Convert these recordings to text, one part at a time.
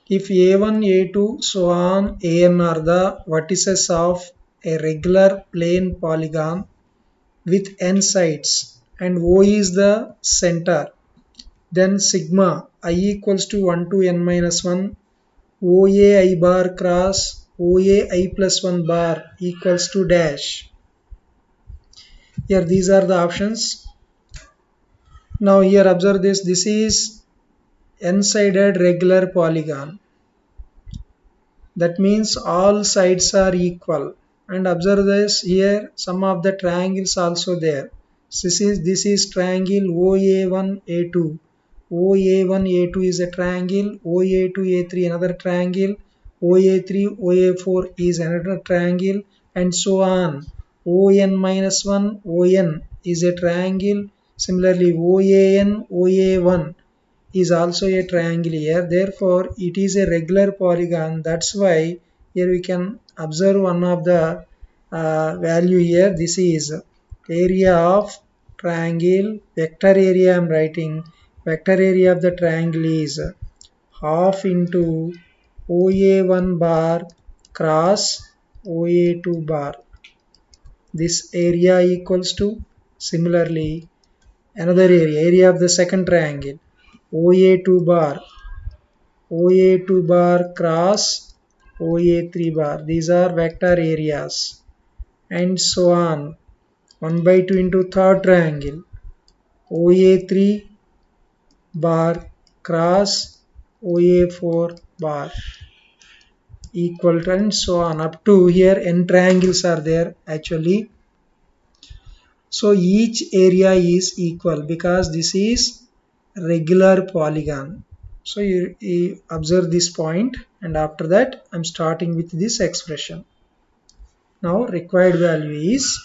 If a1, a2, so on, an are the vertices of a regular plane polygon with n sides and O is the center, then sigma I equals to 1 to n minus 1 OAI bar cross OAI plus 1 bar equals to dash. Here these are the options. Now here observe this. This is n-sided regular polygon. That means all sides are equal. And observe this here. Some of the triangles also there. This is triangle OA1 A2. OA1 A2 is a triangle. OA2 A3 another triangle. OA3 OA4 is another triangle, and so on. ON minus 1 ON is a triangle. Similarly OAN OA1 is also a triangle here. Therefore it is a regular polygon. That's why here we can observe one of the value here. This is area of triangle. Vector area I am writing. Vector area of the triangle is half into OA1 bar cross OA2 bar. This area equals to, similarly, another area of the second triangle, OA2 bar cross OA3 bar. These are vector areas, and so on. 1 by 2 into third triangle, OA3 bar cross OA4 bar equal to, and so on up to here n triangles are there actually. So each area is equal because this is regular polygon. So you observe this point, and after that I'm starting with this expression. Now required value is,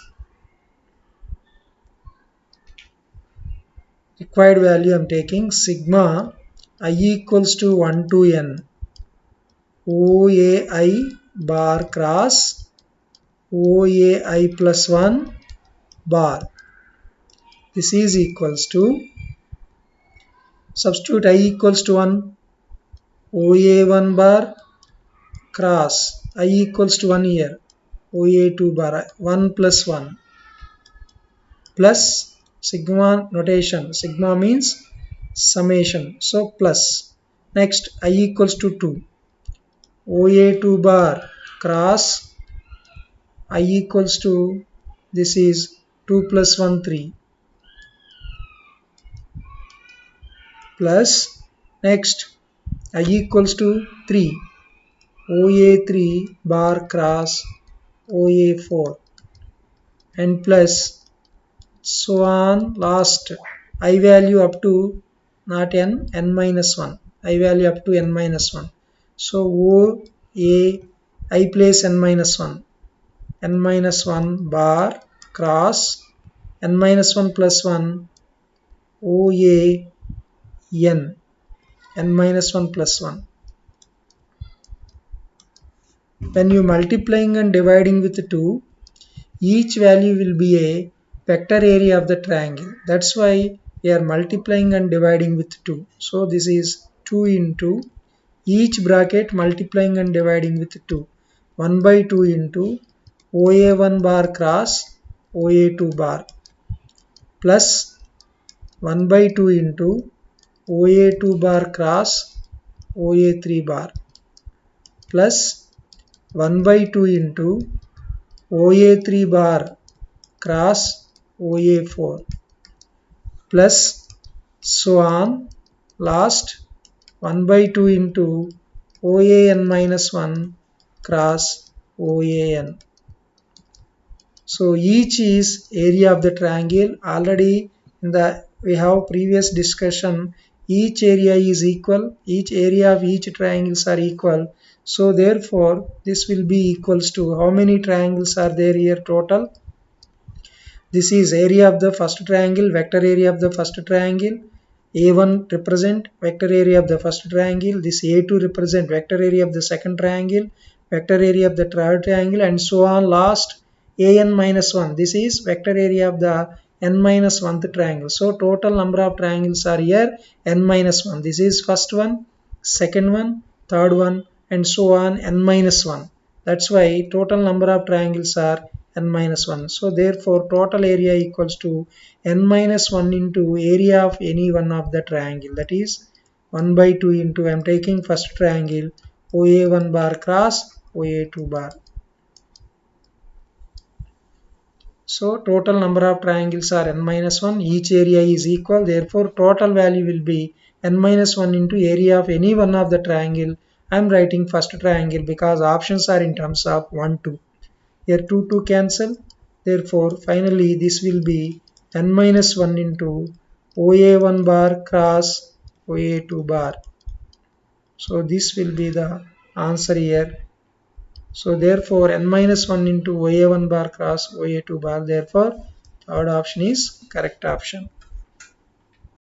I'm taking sigma I equals to 1 to n OAI bar cross OAI plus 1 bar. This is equals to, substitute I equals to 1 OA1 bar cross I equals to 1 here OA2 bar 1 plus 1 plus sigma notation. Sigma means summation, so plus. Next I equals to 2 OA2 bar cross I equals to, this is 2 plus 1 3 plus, next I equals to 3 OA3 bar cross OA4 and plus, so on, last I value up to not n minus 1, I value up to n minus 1. So O A I place n minus 1 bar cross n minus 1 plus 1 OA n minus 1 plus 1. When you multiplying and dividing with 2, each value will be a vector area of the triangle. That's why we are multiplying and dividing with 2. So this is 2 into each bracket multiplying and dividing with 2. 1 by 2 into OA1 bar cross OA2 bar plus 1 by 2 into OA2 bar cross OA3 bar plus 1 by 2 into OA3 bar cross OA4 plus, so on, last 1 by 2 into OAN minus 1 cross OAN. So each is area of the triangle. Already in the we have previous discussion, each area is equal, each area of each triangles are equal. So therefore this will be equals to, how many triangles are there here total? This is area of the first triangle, vector area of the first triangle. A1 represent vector area of the first triangle. This A2 represent vector area of the second triangle, vector area of the third triangle, and so on. Last AN minus 1. This is vector area of the n minus 1th triangle. So total number of triangles are here n minus 1. This is first one, second one, third one, and so on n minus 1. That's why total number of triangles are n minus 1. So therefore total area equals to n minus 1 into area of any one of the triangle, that is 1 by 2 into, I am taking first triangle, OA1 bar cross OA2 bar. So total number of triangles are n minus 1, each area is equal, therefore total value will be n minus 1 into area of any one of the triangle. I am writing first triangle because options are in terms of 1 2. Here 2 2 cancel, therefore finally this will be n minus 1 into OA1 bar cross OA2 bar. So this will be the answer here. So therefore n minus 1 into OA1 bar cross OA2 bar, therefore third option is correct option.